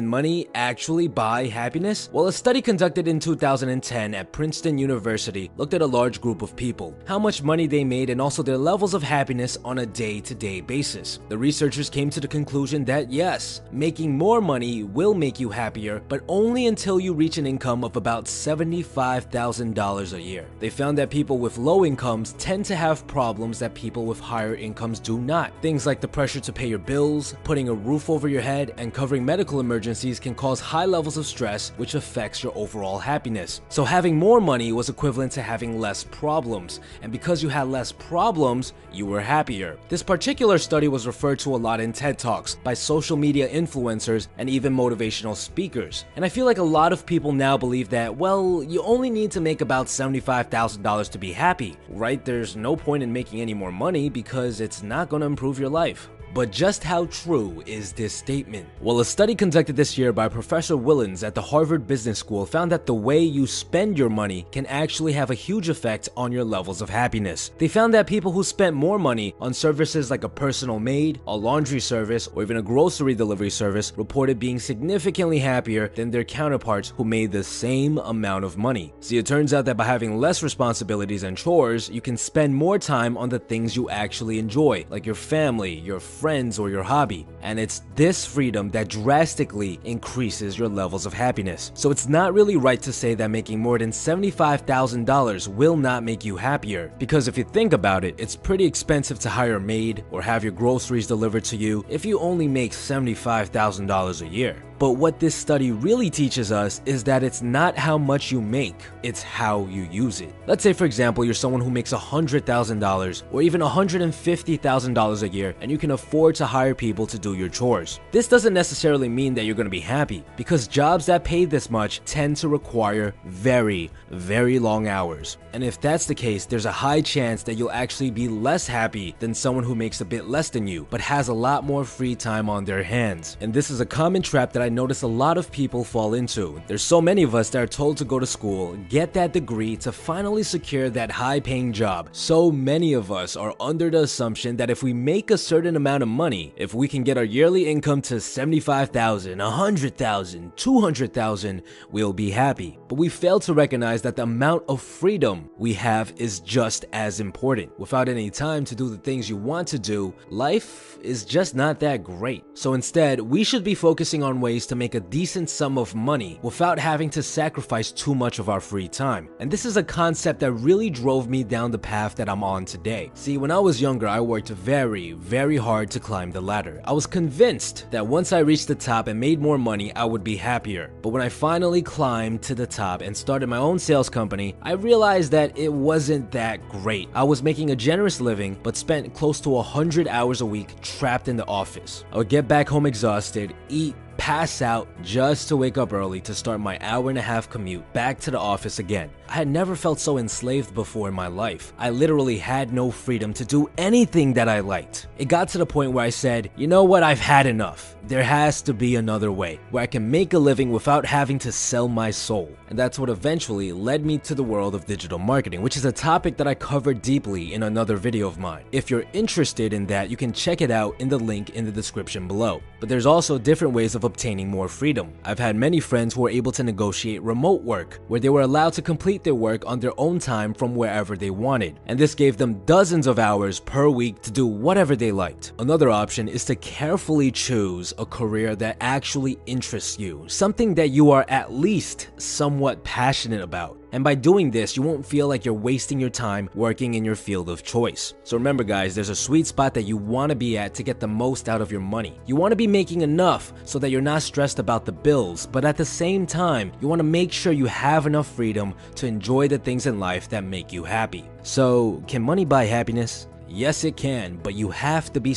Can money actually buy happiness? Well, a study conducted in 2010 at Princeton University looked at a large group of people, how much money they made, and also their levels of happiness on a day-to-day basis. The researchers came to the conclusion that yes, making more money will make you happier, but only until you reach an income of about $75,000 a year. They found that people with low incomes tend to have problems that people with higher incomes do not. Things like the pressure to pay your bills, putting a roof over your head, and covering medical emergencies can cause high levels of stress, which affects your overall happiness. So having more money was equivalent to having less problems, and because you had less problems, you were happier. This particular study was referred to a lot in TED Talks by social media influencers and even motivational speakers. And I feel like a lot of people now believe that, well, you only need to make about $75,000 to be happy, right? There's no point in making any more money because it's not going to improve your life. But just how true is this statement? Well, a study conducted this year by Professor Willens at the Harvard Business School found that the way you spend your money can actually have a huge effect on your levels of happiness. They found that people who spent more money on services like a personal maid, a laundry service, or even a grocery delivery service reported being significantly happier than their counterparts who made the same amount of money. See, it turns out that by having less responsibilities and chores, you can spend more time on the things you actually enjoy, like your family, your friends, or your hobby. And it's this freedom that drastically increases your levels of happiness. So it's not really right to say that making more than $75,000 will not make you happier, because if you think about it, it's pretty expensive to hire a maid or have your groceries delivered to you if you only make $75,000 a year. But what this study really teaches us is that it's not how much you make, it's how you use it. Let's say, for example, you're someone who makes $100,000 or even $150,000 a year, and you can afford to hire people to do your chores. This doesn't necessarily mean that you're going to be happy, because jobs that pay this much tend to require very, very long hours. And if that's the case, there's a high chance that you'll actually be less happy than someone who makes a bit less than you, but has a lot more free time on their hands. And this is a common trap that I notice a lot of people fall into. There's so many of us that are told to go to school, get that degree to finally secure that high-paying job. So many of us are under the assumption that if we make a certain amount of money, if we can get our yearly income to $75,000, $100,000, $200,000, we'll be happy. But we fail to recognize that the amount of freedom we have is just as important. Without any time to do the things you want to do, life is just not that great. So instead, we should be focusing on ways to make a decent sum of money without having to sacrifice too much of our free time. And this is a concept that really drove me down the path that I'm on today. See, when I was younger, I worked very, very hard to climb the ladder. I was convinced that once I reached the top and made more money, I would be happier. But when I finally climbed to the top and started my own sales company, I realized that it wasn't that great. I was making a generous living, but spent close to 100 hours a week trapped in the office. I would get back home exhausted, eat, pass out just to wake up early to start my hour-and-a-half commute back to the office again. I had never felt so enslaved before in my life. I literally had no freedom to do anything that I liked. It got to the point where I said, you know what, I've had enough. There has to be another way where I can make a living without having to sell my soul. And that's what eventually led me to the world of digital marketing, which is a topic that I covered deeply in another video of mine. If you're interested in that, you can check it out in the link in the description below. But there's also different ways of obtaining more freedom. I've had many friends who were able to negotiate remote work, where they were allowed to complete their work on their own time from wherever they wanted, and this gave them dozens of hours per week to do whatever they liked. Another option is to carefully choose a career that actually interests you, something that you are at least somewhat passionate about. And by doing this, you won't feel like you're wasting your time working in your field of choice. So remember guys, there's a sweet spot that you want to be at to get the most out of your money. You want to be making enough so that you're not stressed about the bills, but at the same time, you want to make sure you have enough freedom to enjoy the things in life that make you happy. So, can money buy happiness? Yes, it can, but you have to be